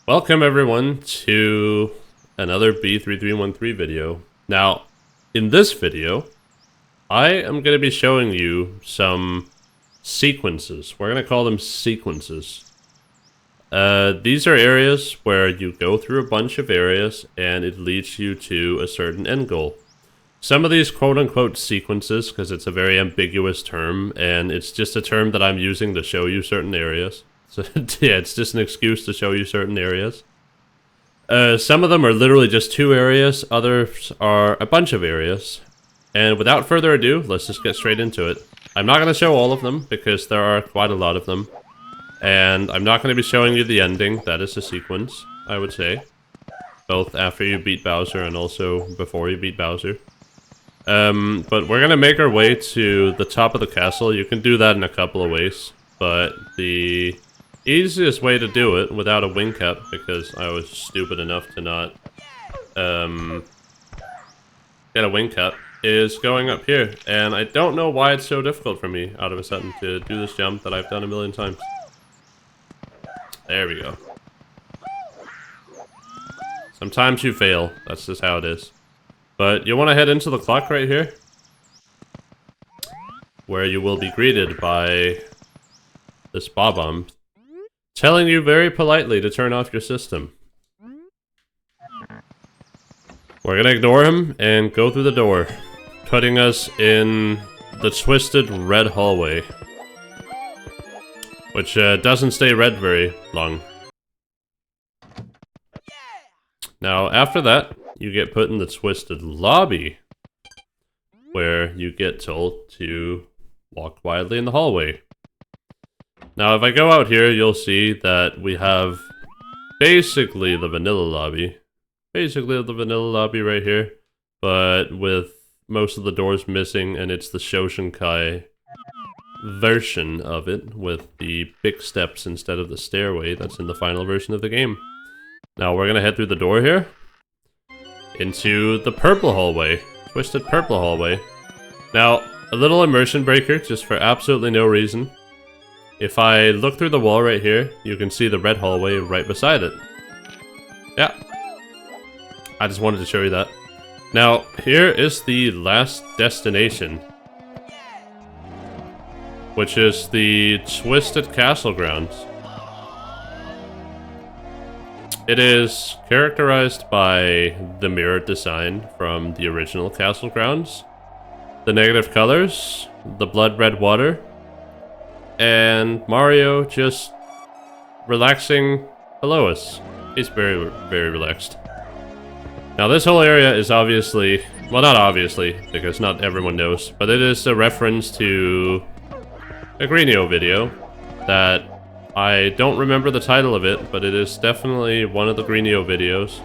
Welcome everyone to another B3313 video. Now, in this video, I am going to be showing you some sequences. We're going to call them sequences. These are areas where you go through a bunch of areas and it leads you to a certain end goal. Some of these quote-unquote sequences, because it's a very ambiguous term, and it's just a term that I'm using to show you certain areas. So, yeah, it's just an excuse to show you certain areas. Some of them are literally just two areas, others are a bunch of areas. And without further ado, let's just get straight into it. I'm not going to show all of them, because there are quite a lot of them. And I'm not going to be showing you the ending, that is a sequence, I would say. Both after you beat Bowser and also before you beat Bowser. But we're going to make our way to the top of the castle. You can do that in a couple of ways, but the easiest way to do it without a wing cap, because I was stupid enough to not get a wing cap, is going up here. And I don't know why it's so difficult for me out of a sudden to do this jump that I've done a million times. There we go. Sometimes you fail, that's just how it is. But you want to head into the clock right here, where you will be greeted by this Bob-omb telling you very politely to turn off your system. We're gonna ignore him and go through the door, putting us in the twisted red hallway, which doesn't stay red very long. Now, after that, you get put in the twisted lobby, where you get told to walk quietly in the hallway. Now, if I go out here, you'll see that we have basically the vanilla lobby. Basically the vanilla lobby right here, but with most of the doors missing, and it's the Shoshinkai version of it, with the big steps instead of the stairway that's in the final version of the game. Now, we're gonna head through the door here, into the purple hallway. Twisted purple hallway. Now, a little immersion breaker, just for absolutely no reason. If I look through the wall right here, you can see the red hallway right beside it. Yeah. I just wanted to show you that. Now, here is the last destination, which is the Twisted Castle Grounds. It is characterized by the mirrored design from the original Castle Grounds, the negative colors, the blood red water, and Mario just relaxing below us. He's very, very relaxed. Now, this whole area is obviously, well, not obviously, because not everyone knows, but it is a reference to a Greenio video that I don't remember the title of it, but it is definitely one of the Greenio videos.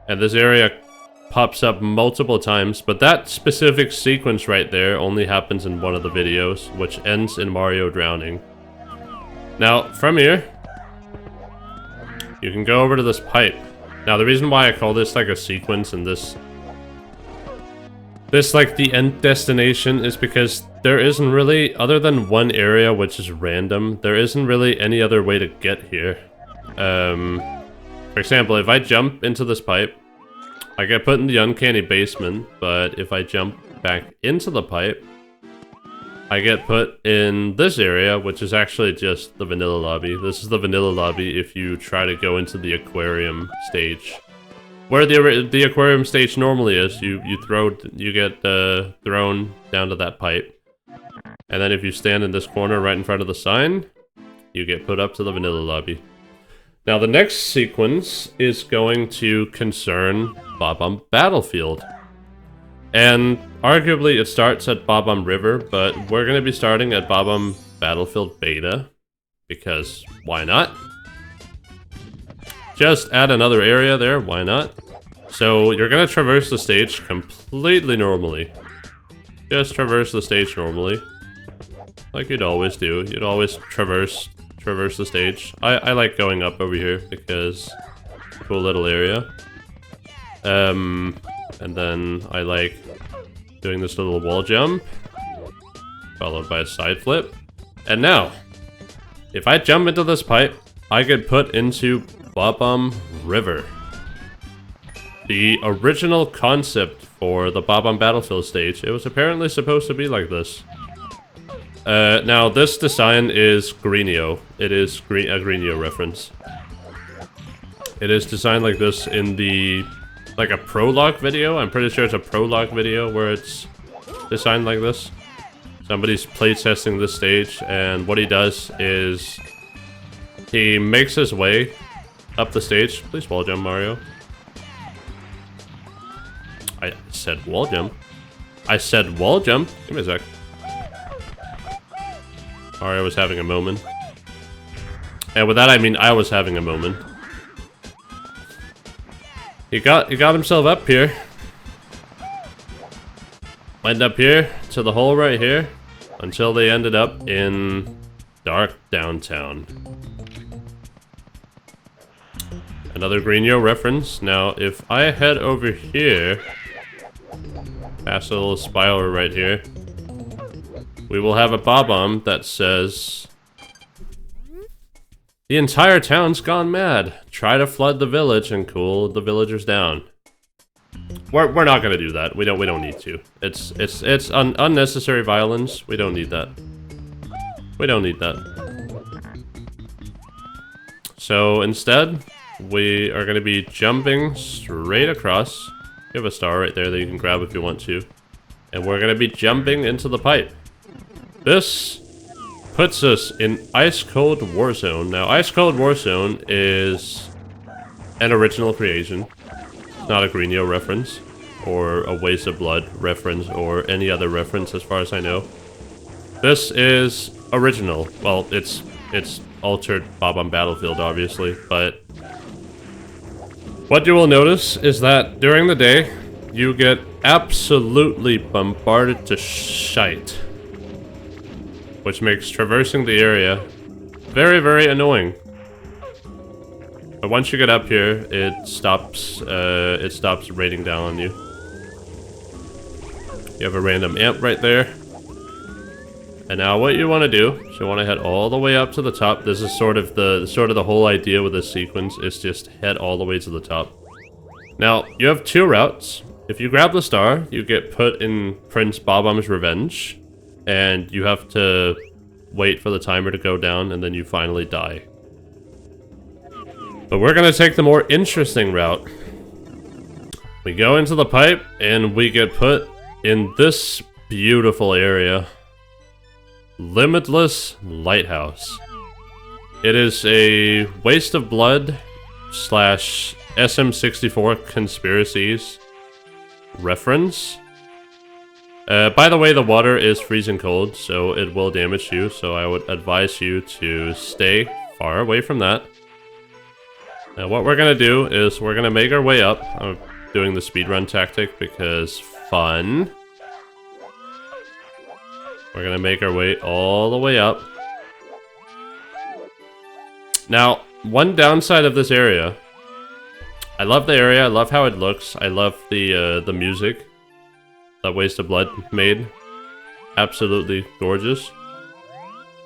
And this area pops up multiple times, but that specific sequence right there only happens in one of the videos, which ends in Mario drowning. Now, from here, you can go over to this pipe. Now, the reason why I call this like a sequence and this like the end destination is because there isn't really, other than one area which is random, there isn't really any other way to get here. For example, if I jump into this pipe, I get put in the uncanny basement, but if I jump back into the pipe, I get put in this area, which is actually just the vanilla lobby. This is the vanilla lobby if you try to go into the aquarium stage. Where the aquarium stage normally is, you get thrown down to that pipe. And then if you stand in this corner right in front of the sign, you get put up to the vanilla lobby. Now, the next sequence is going to concern Bob-omb Battlefield. And arguably it starts at Bob-omb River, but we're going to be starting at Bob-omb Battlefield Beta, because why not? Just add another area there, why not? So you're going to traverse the stage completely normally. Just traverse the stage normally. Like you'd always do. You'd always traverse the stage. I like going up over here because cool little area. And then I like doing this little wall jump, followed by a side flip. And now, if I jump into this pipe, I get put into Bob-omb River. The original concept for the Bob-omb Battlefield stage, it was apparently supposed to be like this. Now this design is Greenio. It is a Greenio reference. It is designed like this in the, like a prologue video. I'm pretty sure it's a prologue video where it's designed like this. Somebody's playtesting this stage, and what he does is he makes his way up the stage. Please wall jump, Mario. I said wall jump. I said wall jump. Give me a sec. Mario was having a moment. And with that I mean I was having a moment. He got himself up here. Went up here to the hole right here until they ended up in dark downtown. Another Greenio reference. Now, if I head over here, past a little spiral right here, we will have a bob-omb that says, "The entire town's gone mad. Try to flood the village and cool the villagers down." We're not gonna do that. We don't need to. It's unnecessary violence. We don't need that. We don't need that. So instead, we are gonna be jumping straight across. You have a star right there that you can grab if you want to. And we're gonna be jumping into the pipe. This puts us in Ice Cold Warzone. Now, Ice Cold Warzone is an original creation. It's not a Greenio reference, or a Waste of Blood reference, or any other reference as far as I know. This is original. Well, it's altered Bob-omb Battlefield, obviously, but what you will notice is that during the day, you get absolutely bombarded to shite, which makes traversing the area very, very annoying. But once you get up here, it stops raining down on you. You have a random amp right there. And now what you want to do is you want to head all the way up to the top. This is sort of the whole idea with this sequence, is just head all the way to the top. Now, you have two routes. If you grab the star, you get put in Prince Bob-omb's Revenge, and you have to wait for the timer to go down, and then you finally die. But we're gonna take the more interesting route. We go into the pipe, and we get put in this beautiful area. Limitless Lighthouse. It is a Waste of Blood / SM64 Conspiracies reference. By the way, the water is freezing cold, so it will damage you, so I would advise you to stay far away from that. Now what we're gonna do is we're gonna make our way up. I'm doing the speedrun tactic because fun. We're gonna make our way all the way up. Now, one downside of this area, I love the area, I love how it looks, I love the music that Waste of Blood made. Absolutely gorgeous.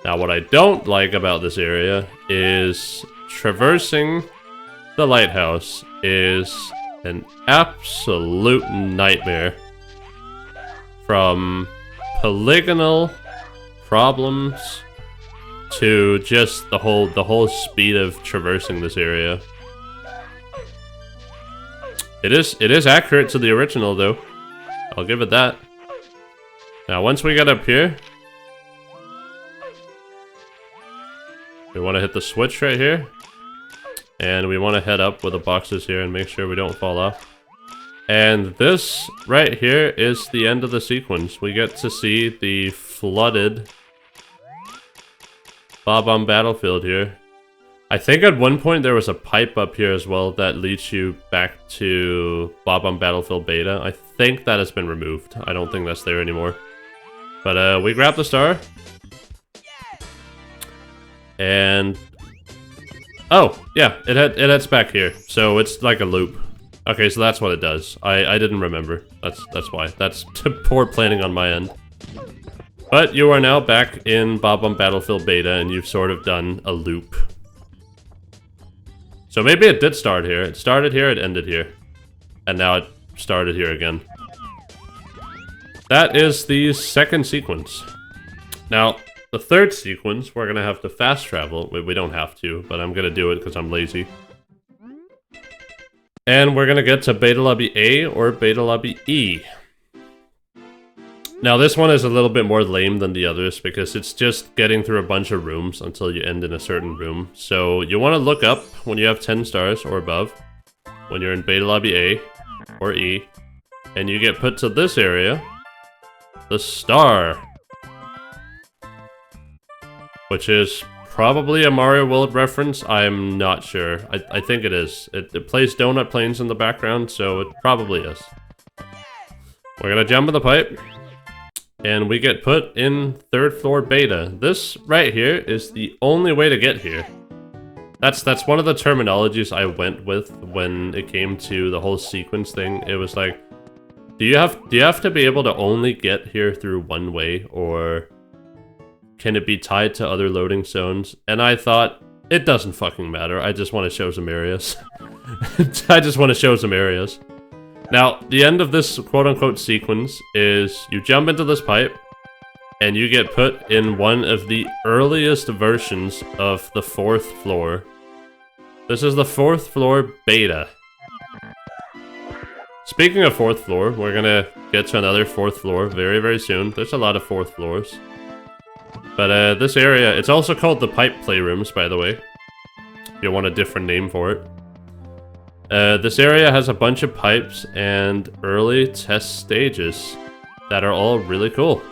Now what I don't like about this area is traversing the lighthouse is an absolute nightmare. From polygonal problems to just the whole speed of traversing this area. It is accurate to the original though. I'll give it that. Now once we get up here, we want to hit the switch right here. And we want to head up with the boxes here and make sure we don't fall off. And this right here is the end of the sequence. We get to see the flooded Bob-omb Battlefield here. I think at one point there was a pipe up here as well that leads you back to Bob-omb Battlefield Beta. I think that has been removed. I don't think that's there anymore. But we grab the star. And oh, yeah, it heads back here. So it's like a loop. Okay, so that's what it does. I didn't remember. That's why. That's poor planning on my end. But you are now back in Bob-omb Battlefield Beta, and you've sort of done a loop. So maybe it did start here. It started here, it ended here. And now it started here again. That is the second sequence. Now, the third sequence, we're gonna have to fast travel. We don't have to, but I'm gonna do it because I'm lazy. And we're gonna get to Beta Lobby A or Beta Lobby E. Now this one is a little bit more lame than the others because it's just getting through a bunch of rooms until you end in a certain room. So you want to look up when you have 10 stars or above, when you're in Beta Lobby A or E, and you get put to this area, the star, which is probably a Mario World reference. I'm not sure. I think it is. It plays donut planes in the background, so it probably is. We're gonna jump in the pipe. And we get put in 3rd floor beta. This right here is the only way to get here. That's one of the terminologies I went with when it came to the whole sequence thing. It was like, do you have to be able to only get here through one way, or can it be tied to other loading zones? And I thought, it doesn't fucking matter. I just want to show some areas. I just want to show some areas. Now, the end of this quote-unquote sequence is you jump into this pipe, and you get put in one of the earliest versions of the 4th floor. This is the 4th floor beta. Speaking of 4th floor, we're gonna get to another 4th floor very, very soon. There's a lot of 4th floors. But this area, it's also called the pipe playrooms, by the way. If you want a different name for it. This area has a bunch of pipes and early test stages that are all really cool.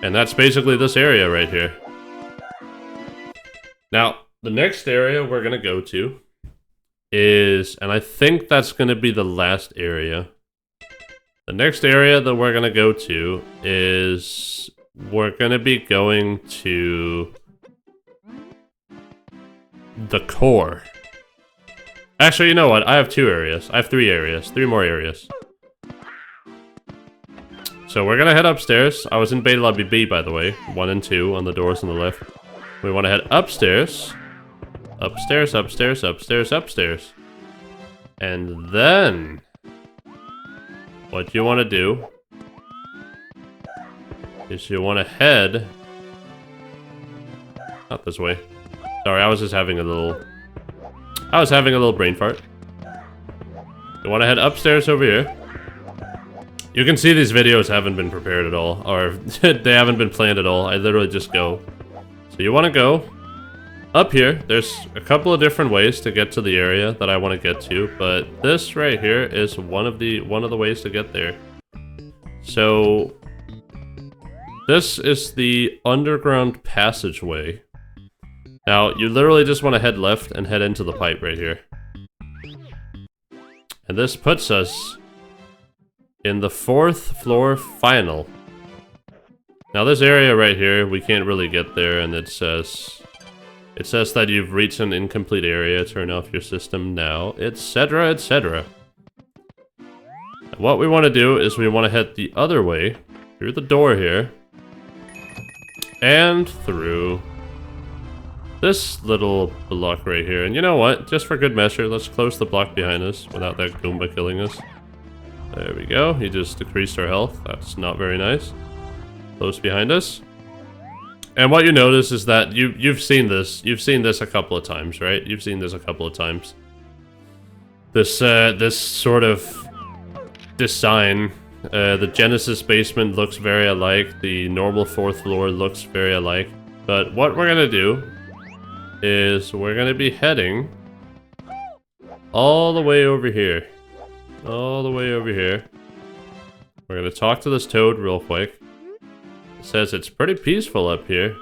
And that's basically this area right here. Now, the next area we're gonna go to is, and I think that's gonna be the last area. The next area that we're gonna go to is, we're gonna be going to the core. Actually, you know what? I have 2 areas. I have 3 areas. 3 more areas. So we're gonna head upstairs. I was in Beta Lobby B, by the way. 1 and 2 on the doors on the left. We want to head upstairs. Upstairs, upstairs, upstairs, upstairs. And then, what you want to do is you want to head... Not this way. Sorry, I was just having a little... I was having a little brain fart. You want to head upstairs over here. You can see these videos haven't been prepared at all, or they haven't been planned at all. I literally just go. So you want to go up here. There's a couple of different ways to get to the area that I want to get to, but this right here is one of the ways to get there. So this is the underground passageway. Now, you literally just want to head left and head into the pipe right here. And this puts us in the 4th floor final. Now, this area right here, we can't really get there, and it says that you've reached an incomplete area, turn off your system now, etc., etc. What we want to do is we want to head the other way, through the door here, and through this little block right here. And you know what? Just for good measure, let's close the block behind us without that Goomba killing us. There we go. He just decreased our health. That's not very nice. Close behind us. And what you notice is that you've seen this. You've seen this a couple of times, right? You've seen this a couple of times. This sort of design. The Genesis basement looks very alike. The normal 4th floor looks very alike. But what we're gonna do is we're gonna be heading all the way over here. All the way over here. We're gonna talk to this toad real quick. It says it's pretty peaceful up here.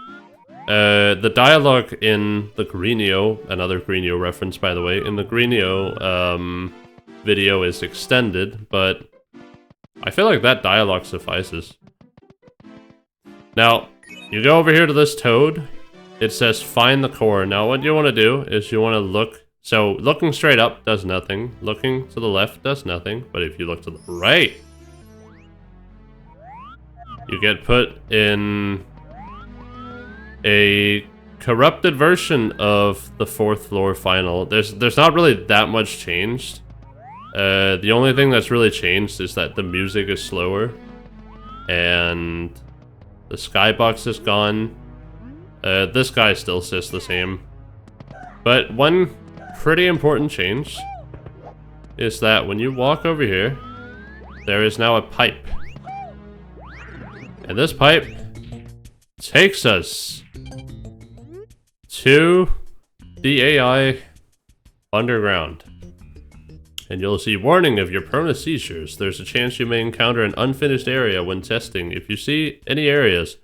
The dialogue in the Greenio, another Greenio reference by the way, in the Greenio video is extended, but I feel like that dialogue suffices. Now, you go over here to this toad. It says find the core. Now what you want to do is you want to look. So looking straight up does nothing. Looking to the left does nothing. But if you look to the right, you get put in a corrupted version of the 4th floor final. There's not really that much changed. The only thing that's really changed is that the music is slower. And the skybox is gone. This guy still sits the same. But one pretty important change is that when you walk over here, there is now a pipe. And this pipe takes us to the AI underground. And you'll see warning of your permanent seizures. There's a chance you may encounter an unfinished area when testing. If you see any areas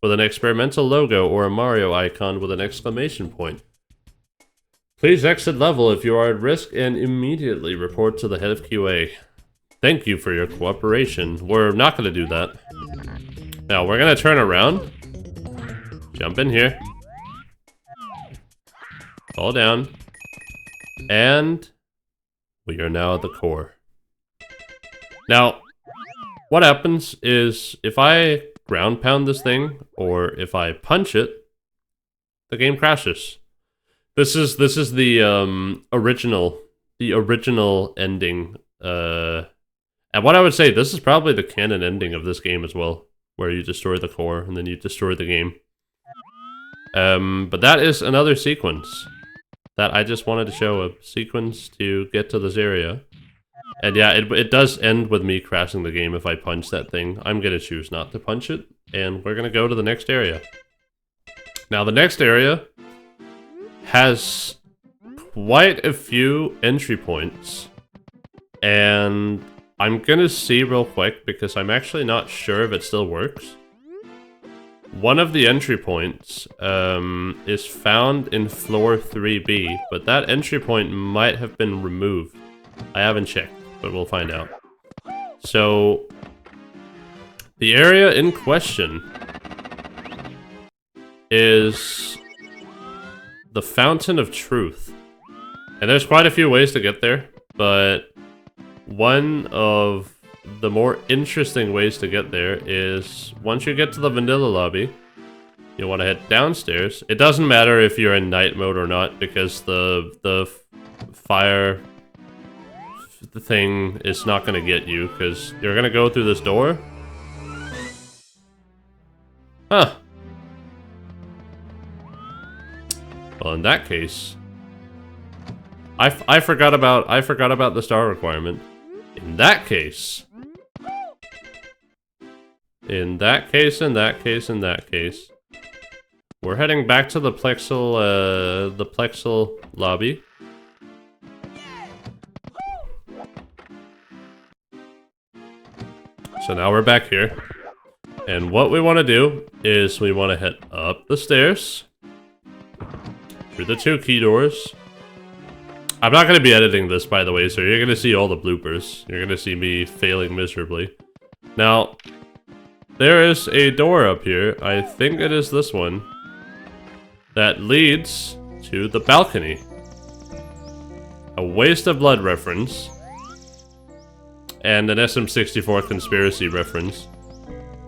with an experimental logo or a Mario icon with an exclamation point, please exit level if you are at risk and immediately report to the head of QA. Thank you for your cooperation. We're not going to do that. Now, we're going to turn around. Jump in here. Fall down. And we are now at the core. Now, what happens is if I ground pound this thing, or if I punch it, the game crashes. This is the original ending. And what I would say, this is probably the canon ending of this game as well, where you destroy the core and then you destroy the game. But that is another sequence that I just wanted to show, a sequence to get to this area. And yeah, it does end with me crashing the game if I punch that thing. I'm gonna choose not to punch it, and we're gonna go to the next area. Now, the next area has quite a few entry points, and I'm gonna see real quick because I'm actually not sure if it still works. One of the entry points is found in floor 3B, but that entry point might have been removed. I haven't checked, but we'll find out. So, the area in question is the Fountain of Truth. And there's quite a few ways to get there, but one of the more interesting ways to get there is once you get to the vanilla lobby, you want to head downstairs. It doesn't matter if you're in night mode or not, because the fire thing is not going to get you, because you're going to go through this door. Huh. Well, in that case, I forgot about the star requirement. In that case, we're heading back to the Plexel lobby. So now we're back here. And what we want to do is we want to head up the stairs through the 2 key doors. I'm not going to be editing this, by the way, so you're going to see all the bloopers. You're going to see me failing miserably. Now, there is a door up here, I think it is this one, that leads to the balcony. A Waste of Blood reference. And an SM64 conspiracy reference.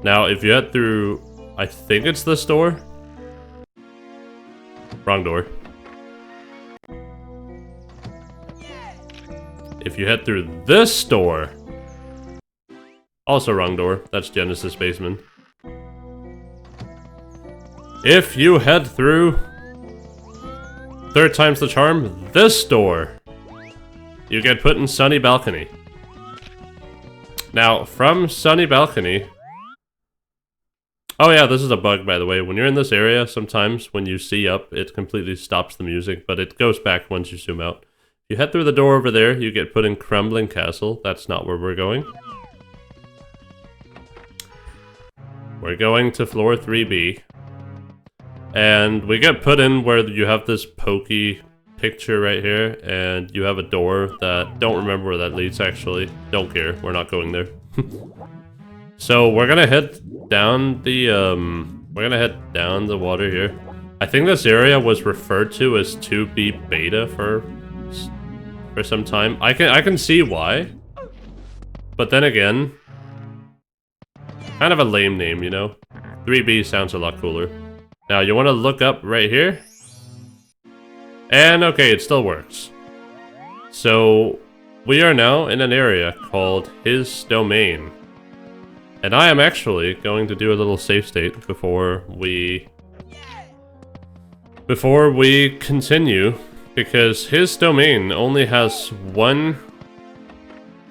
Now, if you head through, I think it's this door. Wrong door. If you head through this door, also wrong door, that's Genesis Basement. If you head through, 3rd time's the charm, this door, you get put in Sunny Balcony. Now, from Sunny Balcony, oh yeah, this is a bug, by the way. When you're in this area, sometimes when you see up, it completely stops the music, but it goes back once you zoom out. You head through the door over there, you get put in Crumbling Castle. That's not where we're going. We're going to floor 3B. And we get put in where you have this pokey picture right here, and you have a door that, don't remember where that leads actually. Don't care, we're not going there. So we're gonna head down the, the water here. I think this area was referred to as 2B Beta for some time. I can see why. But then again, kind of a lame name, you know? 3B sounds a lot cooler. Now you want to look up right here. And okay, it still works. So we are now in an area called his domain. And I am actually going to do a little save state before we continue, because his domain only has one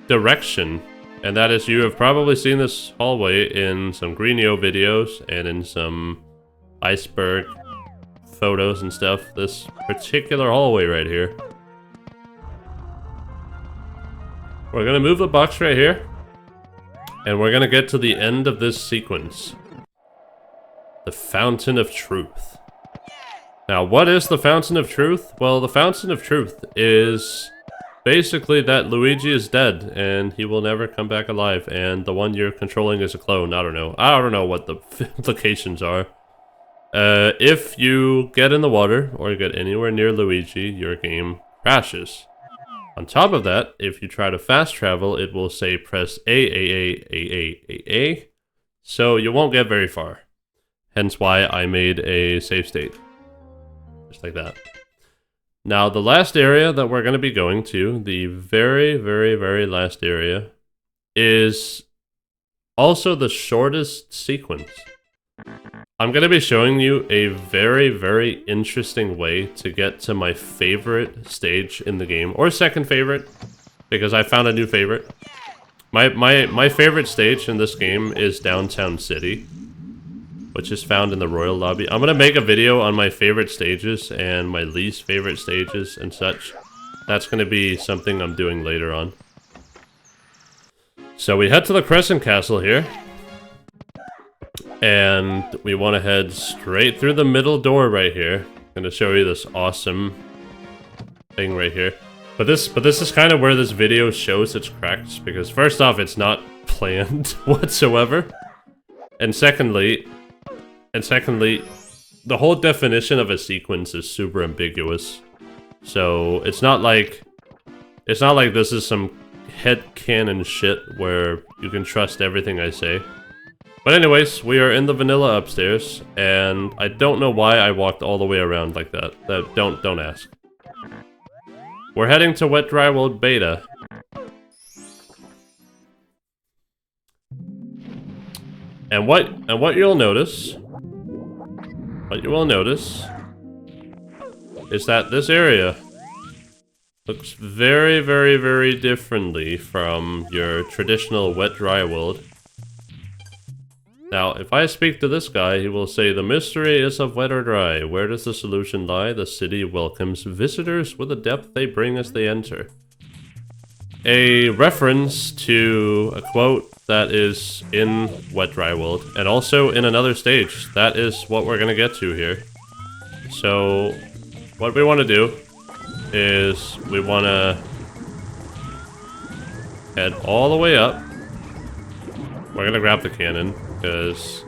direction, and that is, you have probably seen this hallway in some Greenio videos and in some iceberg photos and stuff. This particular hallway right here. We're gonna move the box right here, and we're gonna get to the end of this sequence. The Fountain of Truth. Now, what is the Fountain of Truth? Well, the Fountain of Truth is basically that Luigi is dead and he will never come back alive, and the one you're controlling is a clone. I don't know what the implications are. If you get in the water or get anywhere near Luigi, your game crashes. On top of that, if you try to fast travel, it will say press A, so you won't get very far. Hence why I made a save state. Just like that. Now, the last area that we're going to be going to, the very, very, very last area, is also the shortest sequence. I'm going to be showing you a very, very interesting way to get to my favorite stage in the game, or second favorite, because I found a new favorite. My favorite stage in this game is Downtown City, which is found in the Royal Lobby. I'm gonna make a video on my favorite stages and my least favorite stages and such. That's gonna be something I'm doing later on. So we head to the Crescent Castle here. And we want to head straight through the middle door right here. I'm gonna show you this awesome thing right here. But this is kind of where this video shows its cracks, because first off, it's not planned whatsoever. And secondly, the whole definition of a sequence is super ambiguous. So it's not like this is some headcanon shit where you can trust everything I say. But anyways, we are in the vanilla upstairs, and I don't know why I walked all the way around like that. Don't ask. We're heading to Wet Dry World Beta. And what you'll notice, is that this area looks very, very, very differently from your traditional Wet Dry World. Now, if I speak to this guy, he will say, "The mystery is of wet or dry. Where does the solution lie? The city welcomes visitors with the depth they bring as they enter." A reference to a quote that is in Wet Dry World, and also in another stage. That is what we're gonna get to here. So, what we want to do is we want to head all the way up. We're gonna grab the cannon, because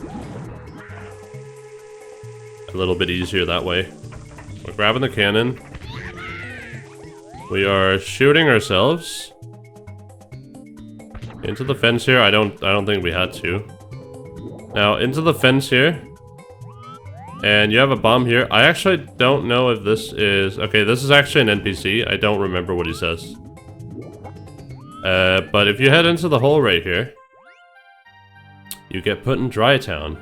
a little bit easier that way. We're grabbing the cannon. We are shooting ourselves into the fence here. I don't think we had to. Now into the fence here. And you have a bomb here. I actually don't know if this is... Okay, this is actually an NPC. I don't remember what he says. But if you head into the hole right here, you get put in Dry Town.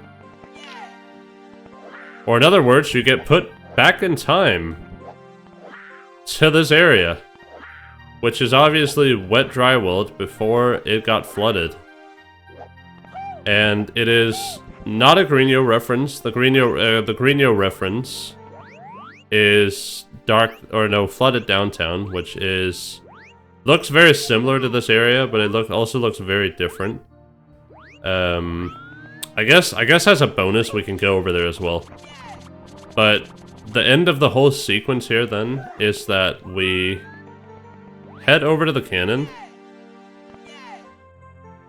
Or in other words, you get put back in time to this area, which is obviously Wet Dry World before it got flooded. And it is not a Greenio reference. The Greenio reference is flooded downtown, which looks very similar to this area, but it also looks very different. I guess as a bonus we can go over there as well. But the end of the whole sequence here then is that we head over to the cannon.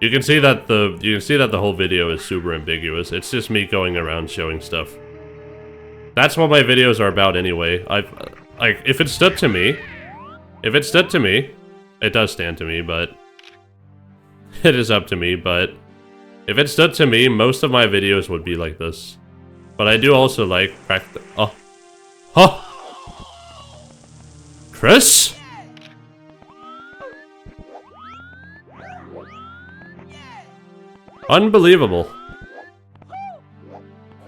You can see that the whole video is super ambiguous. It's just me going around showing stuff. That's what my videos are about anyway. If it stood to me, it does stand to me, but it is up to me, but if it stood to me, most of my videos would be like this. But I do also like practice. Oh. Huh! Chris? Unbelievable.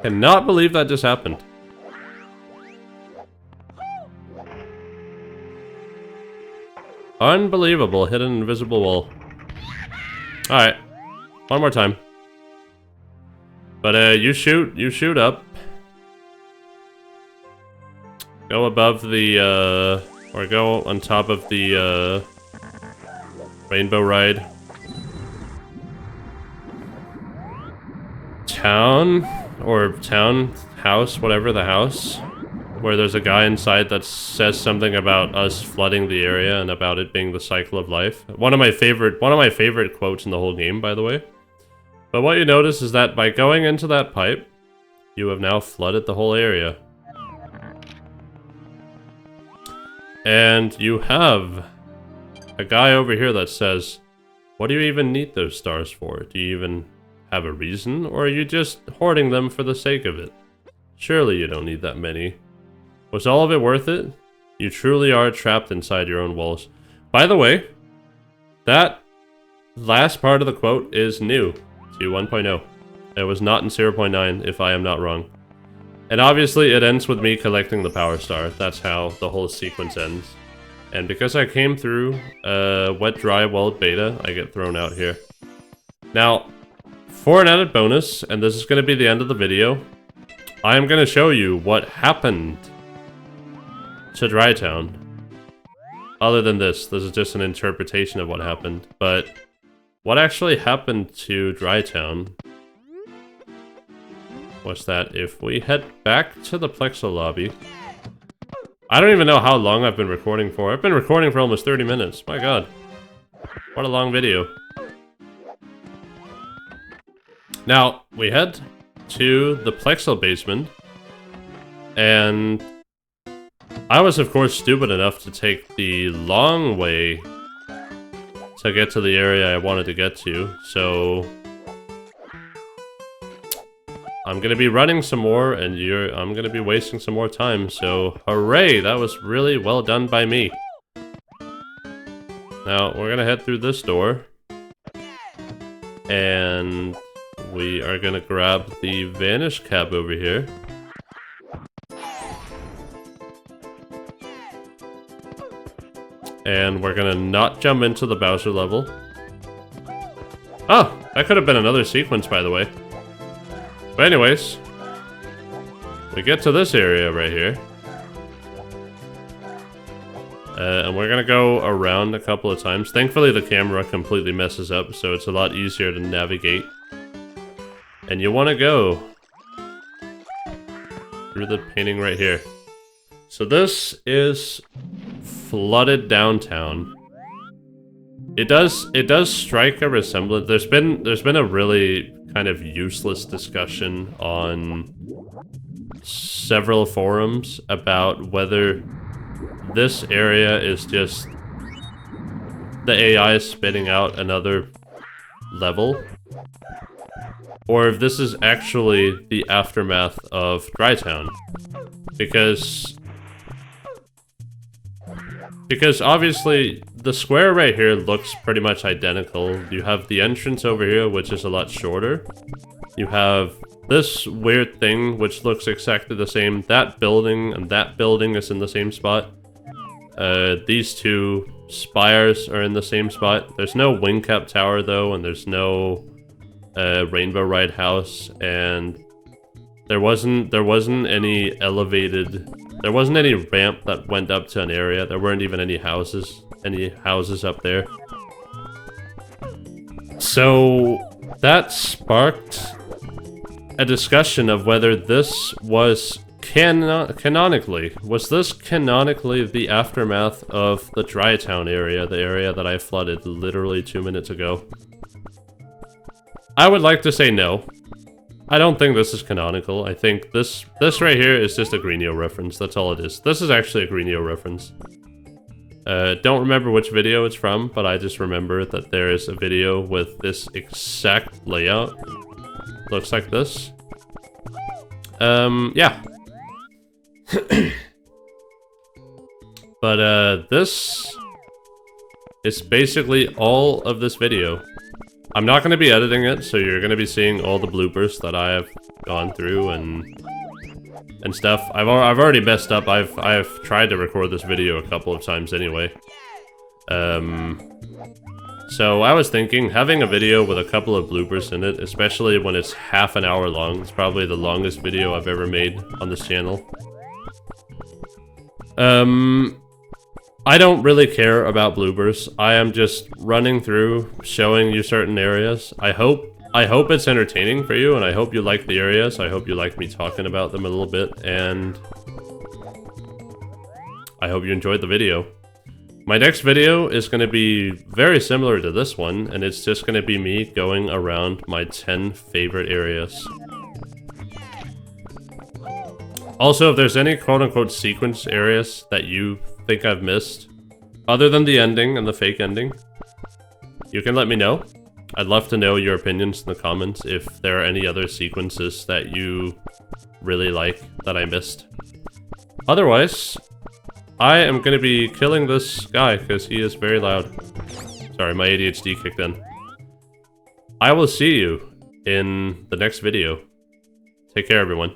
Cannot believe that just happened. Unbelievable. Hit an invisible wall. Alright. One more time. But you shoot up. Go above the or go on top of the rainbow ride. Town or town house, whatever the house, where there's a guy inside that says something about us flooding the area and about it being the cycle of life. One of my favorite quotes in the whole game, by the way. But what you notice is that by going into that pipe, you have now flooded the whole area. And you have a guy over here that says, what do you even need those stars for? Do you even have a reason, or are you just hoarding them for the sake of it? Surely you don't need that many. Was all of it worth it? You truly are trapped inside your own walls. By the way, that last part of the quote is new to 1.0. It was not in 0.9, if I am not wrong. And obviously it ends with me collecting the power star. That's how the whole sequence ends. And because I came through wet, dry, wild beta, I get thrown out here. Now, for an added bonus, and this is going to be the end of the video, I am going to show you what happened to Dry Town. Other than this is just an interpretation of what happened. But what actually happened to Dry Town was that if we head back to the Plexo lobby... I don't even know how long I've been recording for. I've been recording for almost 30 minutes. My god. What a long video. Now, we head to the Plexo basement, and I was, of course, stupid enough to take the long way to get to the area I wanted to get to, so I'm gonna be running some more, and I'm gonna be wasting some more time, so hooray! That was really well done by me. Now, we're gonna head through this door, and we are gonna grab the Vanish Cab over here. And we're gonna not jump into the Bowser level. Oh, that could have been another sequence, by the way. But anyways, we get to this area right here. And we're gonna go around a couple of times. Thankfully, the camera completely messes up, so it's a lot easier to navigate. And you want to go through the painting right here. So this is flooded downtown. It does strike a resemblance. There's been a really kind of useless discussion on several forums about whether this area is just the AI spitting out another level, or if this is actually the aftermath of Dry Town. Because obviously the square right here looks pretty much identical. You have the entrance over here, which is a lot shorter. You have this weird thing, which looks exactly the same. That building and that building is in the same spot. These two spires are in the same spot. There's no wing cap tower though, and there's no Rainbow Ride house, and there wasn't any elevated. There wasn't any ramp that went up to an area. There weren't even any houses up there. So that sparked a discussion of whether this was canonically the aftermath of the Dry Town area, the area that I flooded literally 2 minutes ago. I would like to say no. I don't think this is canonical. I think this right here is just a Greenio reference. That's all it is. This is actually a Greenio reference. Don't remember which video it's from, but I just remember that there is a video with this exact layout. Looks like this. Yeah. But, this is basically all of this video. I'm not going to be editing it, so you're going to be seeing all the bloopers that I have gone through and stuff. I've already messed up. I've tried to record this video a couple of times anyway. So I was thinking, having a video with a couple of bloopers in it, especially when it's half an hour long, it's probably the longest video I've ever made on this channel. I don't really care about bloopers. I am just running through, showing you certain areas. I hope it's entertaining for you, and I hope you like the areas. I hope you like me talking about them a little bit, and I hope you enjoyed the video. My next video is going to be very similar to this one, and it's just going to be me going around my 10 favorite areas. Also, if there's any quote-unquote sequence areas that you think I've missed, other than the ending and the fake ending, you can let me know. I'd love to know your opinions in the comments if there are any other sequences that you really like that I missed. Otherwise, I am going to be killing this guy because he is very loud. Sorry, my ADHD kicked in. I will see you in the next video. Take care, everyone.